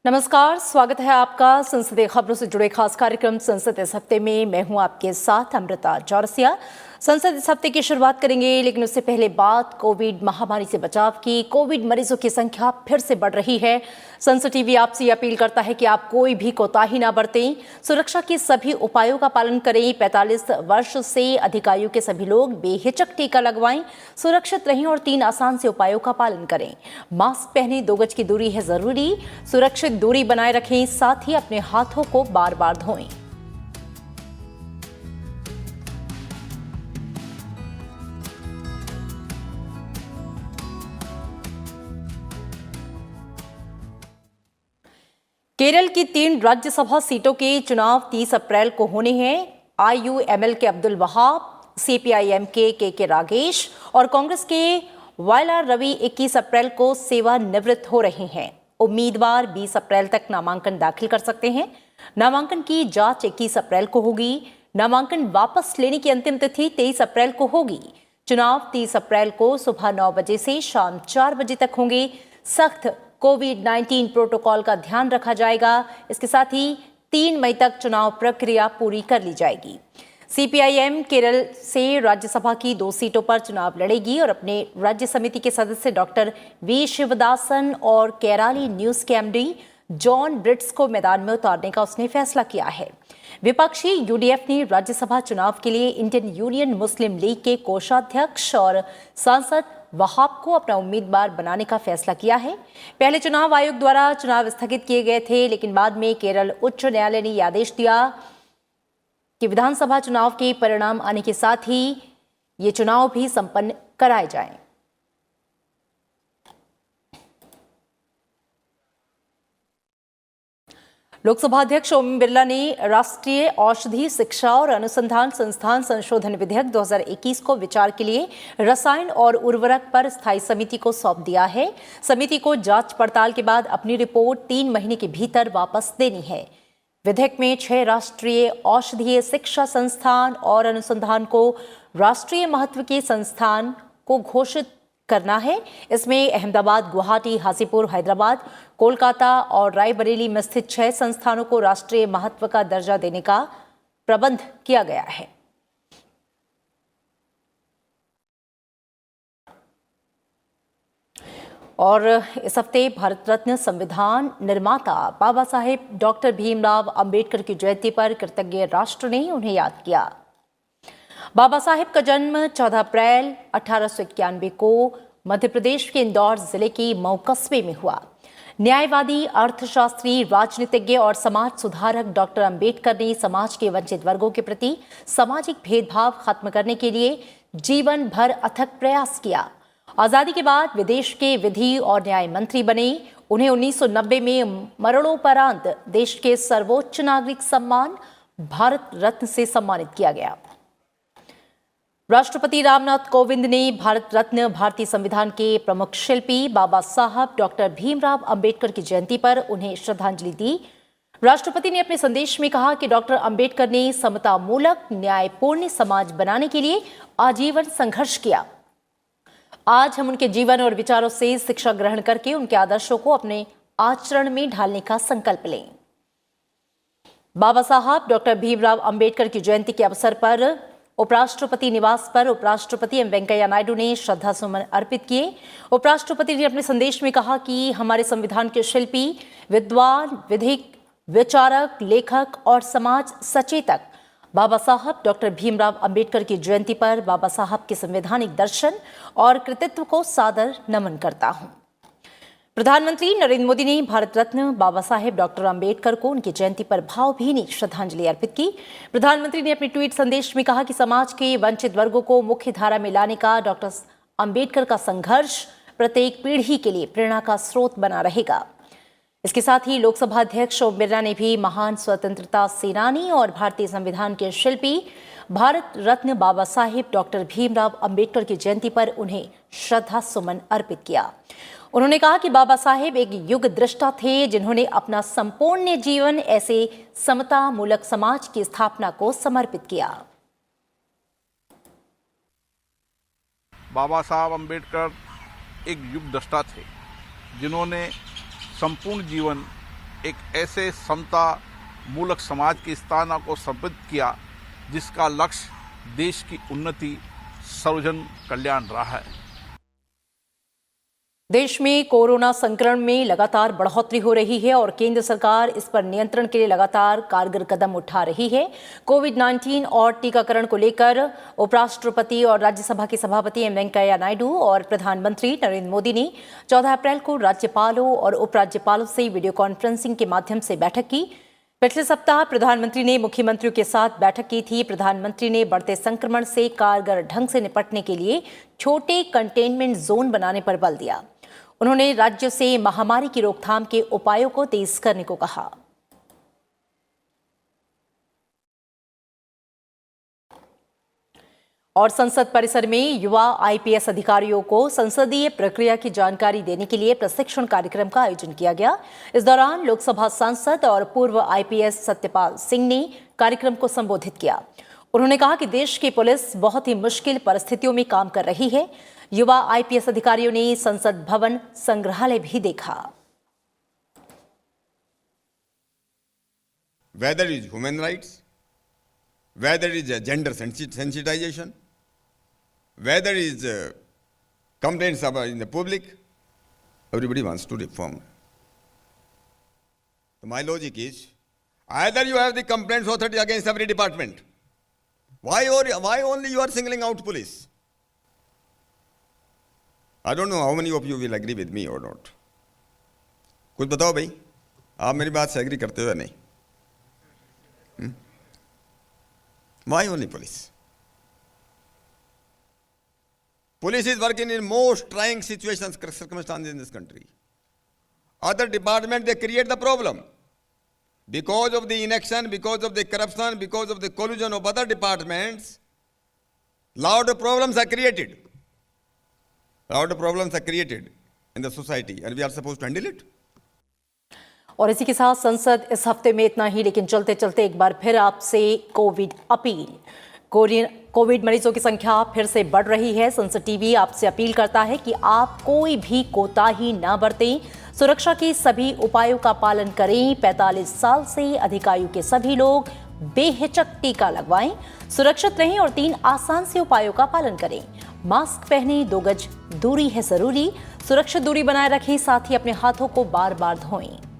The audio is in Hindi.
नमस्कार, स्वागत है आपका संसदीय खबरों से जुड़े खास कार्यक्रम संसद इस हफ्ते में। मैं हूं आपके साथ अमृता चौरसिया। संसद इस हफ्ते की शुरुआत करेंगे, लेकिन उससे पहले बात कोविड महामारी से बचाव की। कोविड मरीजों की संख्या फिर से बढ़ रही है। संसद टीवी आपसे अपील करता है कि आप कोई भी कोताही ना बरतें, सुरक्षा के सभी उपायों का पालन करें। 45 वर्ष से अधिक आयु के सभी लोग बेहिचक टीका लगवाएं, सुरक्षित रहें और 3 आसान से उपायों का पालन करें। मास्क पहनें, 2 गज की दूरी है जरूरी, सुरक्षित दूरी बनाए रखें, साथ ही अपने हाथों को बार बार धोएं। केरल की 3 राज्यसभा सीटों के चुनाव 30 अप्रैल को होने हैं। IUML के अब्दुल वहाब, CPIM के रागेश और कांग्रेस के वायलार रवि 21 अप्रैल को सेवानिवृत्त हो रहे हैं। उम्मीदवार 20 अप्रैल तक नामांकन दाखिल कर सकते हैं। नामांकन की जांच 21 अप्रैल को होगी। नामांकन वापस लेने की अंतिम तिथि 23 अप्रैल को होगी। चुनाव 30 अप्रैल को सुबह 9 बजे से शाम 4 बजे तक होंगे। सख्त कोविड-19 प्रोटोकॉल का ध्यान रखा जाएगा। इसके साथ ही 3 मई तक चुनाव प्रक्रिया पूरी कर ली जाएगी। CPIM केरल से राज्यसभा की 2 सीटों पर चुनाव लड़ेगी और अपने राज्य समिति के सदस्य डॉक्टर V शिवदासन और केराली न्यूज के MD जॉन ब्रिट्स को मैदान में उतारने का उसने फैसला किया है। विपक्षी UDF ने राज्यसभा चुनाव के लिए इंडियन यूनियन मुस्लिम लीग के कोषाध्यक्ष और सांसद वहाब को अपना उम्मीदवार बनाने का फैसला किया है। पहले चुनाव आयोग द्वारा चुनाव स्थगित किए गए थे, लेकिन बाद में केरल उच्च न्यायालय ने यह आदेश दिया कि विधानसभा चुनाव के परिणाम आने के साथ ही ये चुनाव भी संपन्न कराए जाएं। लोकसभा अध्यक्ष ओम बिरला ने राष्ट्रीय औषधि शिक्षा और अनुसंधान संस्थान संशोधन विधेयक 2021 को विचार के लिए रसायन और उर्वरक पर स्थायी समिति को सौंप दिया है। समिति को जांच पड़ताल के बाद अपनी रिपोर्ट 3 महीने के भीतर वापस देनी है। विधेयक में 6 राष्ट्रीय औषधीय शिक्षा संस्थान और अनुसंधान को राष्ट्रीय महत्व के संस्थान को घोषित करना है। इसमें अहमदाबाद, गुवाहाटी, हाजीपुर, हैदराबाद, कोलकाता और रायबरेली में स्थित 6 संस्थानों को राष्ट्रीय महत्व का दर्जा देने का प्रबंध किया गया है। और इस हफ्ते भारत रत्न संविधान निर्माता बाबा साहेब डॉक्टर भीमराव अंबेडकर की जयंती पर कृतज्ञ राष्ट्र ने उन्हें याद किया। बाबा साहेब का जन्म 14 अप्रैल 1891 को मध्य प्रदेश के इंदौर जिले के मऊ कस्बे में हुआ। न्यायवादी, अर्थशास्त्री, राजनीतिज्ञ और समाज सुधारक डॉक्टर अंबेडकर ने समाज के वंचित वर्गों के प्रति सामाजिक भेदभाव खत्म करने के लिए जीवन भर अथक प्रयास किया। आजादी के बाद विदेश के विधि और न्याय मंत्री बने। उन्हें 1990 में मरणोपरांत देश के सर्वोच्च नागरिक सम्मान भारत रत्न से सम्मानित किया गया। राष्ट्रपति रामनाथ कोविंद ने भारत रत्न भारतीय संविधान के प्रमुख शिल्पी बाबा साहब डॉक्टर भीमराव अंबेडकर की जयंती पर उन्हें श्रद्धांजलि दी। राष्ट्रपति ने अपने संदेश में कहा कि डॉक्टर अंबेडकर ने समतामूलक, न्यायपूर्ण समाज बनाने के लिए आजीवन संघर्ष किया। आज हम उनके जीवन और विचारों से शिक्षा ग्रहण करके उनके आदर्शों को अपने आचरण में ढालने का संकल्प लें। बाबा साहब डॉक्टर भीमराव अंबेडकर की जयंती के अवसर पर उपराष्ट्रपति निवास पर उपराष्ट्रपति एम वेंकैया नायडू ने श्रद्धा सुमन अर्पित किए। उपराष्ट्रपति ने अपने संदेश में कहा कि हमारे संविधान के शिल्पी, विद्वान, विधिक, विचारक, लेखक और समाज सचेतक बाबा साहब डॉक्टर भीमराव अंबेडकर की जयंती पर बाबा साहब के संवैधानिक दर्शन और कृतित्व को सादर नमन करता हूं। प्रधानमंत्री नरेंद्र मोदी ने भारत रत्न बाबा साहेब डॉक्टर अंबेडकर को उनकी जयंती पर भावभीनी श्रद्धांजलि अर्पित की। प्रधानमंत्री ने अपने ट्वीट संदेश में कहा कि समाज के वंचित वर्गों को मुख्य धारा में लाने का डॉक्टर अंबेडकर का संघर्ष प्रत्येक पीढ़ी के लिए प्रेरणा का स्रोत बना रहेगा। इसके साथ ही लोकसभा अध्यक्ष ओम बिरला ने भी महान स्वतंत्रता सेनानी और भारतीय संविधान के शिल्पी भारत रत्न बाबा साहेब डॉक्टर भीमराव अंबेडकर की जयंती पर उन्हें श्रद्धा सुमन अर्पित किया। उन्होंने कहा कि बाबा साहेब एक युग दृष्टा थे, जिन्होंने अपना संपूर्ण जीवन ऐसे समतामूलक समाज की स्थापना को समर्पित किया। बाबा साहब अंबेडकर एक युग दृष्टा थे, जिन्होंने संपूर्ण जीवन एक ऐसे समता मूलक समाज की स्थापना को समर्पित किया जिसका लक्ष्य देश की उन्नति, सर्वजन कल्याण रहा है। देश में कोरोना संक्रमण में लगातार बढ़ोतरी हो रही है और केंद्र सरकार इस पर नियंत्रण के लिए लगातार कारगर कदम उठा रही है। कोविड-19 और टीकाकरण को लेकर उपराष्ट्रपति और राज्यसभा के सभापति एम वेंकैया नायडू और प्रधानमंत्री नरेंद्र मोदी ने 14 अप्रैल को राज्यपालों और उपराज्यपालों से वीडियो कॉन्फ्रेंसिंग के माध्यम से बैठक की। पिछले सप्ताह प्रधानमंत्री ने मुख्यमंत्रियों के साथ बैठक की थी। प्रधानमंत्री ने बढ़ते संक्रमण से कारगर ढंग से निपटने के लिए छोटे कंटेनमेंट जोन बनाने पर बल दिया। उन्होंने राज्यों से महामारी की रोकथाम के उपायों को तेज करने को कहा। और संसद परिसर में युवा आईपीएस अधिकारियों को संसदीय प्रक्रिया की जानकारी देने के लिए प्रशिक्षण कार्यक्रम का आयोजन किया गया। इस दौरान लोकसभा सांसद और पूर्व आईपीएस सत्यपाल सिंह ने कार्यक्रम को संबोधित किया। उन्होंने कहा कि देश की पुलिस बहुत ही मुश्किल परिस्थितियों में काम कर रही है। युवा आईपीएस अधिकारियों ने संसद भवन संग्रहालय भी देखा। Whether it is human rights, whether it is gender sensitization, whether it is complaints in the public, everybody wants to reform. So my logic is, either you have the complaints authority against every department. Why only you are singling out police? I don't know how many of you will agree with me or not. कुछ बताओ भाई, आप मेरी बात से एग्री करते हो नहीं? Why only police? Police is working in most trying situations, circumstances in this country. Other departments, they create the problem. Because of the inaction, because of the corruption, because of the collusion of other departments, lot of problems are created. Lot of problems are created in the society and we are supposed to handle it. और इसी के साथ संसद इस हफ्ते में इतना ही, लेकिन चलते चलते एक बार फिर आपसे कोविड अपील। कोविड मरीजों की संख्या फिर से बढ़ रही है। संसद टीवी आपसे अपील करता है कि आप कोई भी कोताही ना बरतें, सुरक्षा के सभी उपायों का पालन करें। 45 साल से अधिक आयु के सभी लोग बेहिचक टीका लगवाएं, सुरक्षित रहें और 3 आसान से उपायों का पालन करें। मास्क पहनें, 2 गज दूरी है जरूरी, सुरक्षित दूरी बनाए रखें, साथ ही अपने हाथों को बार बार धोएं।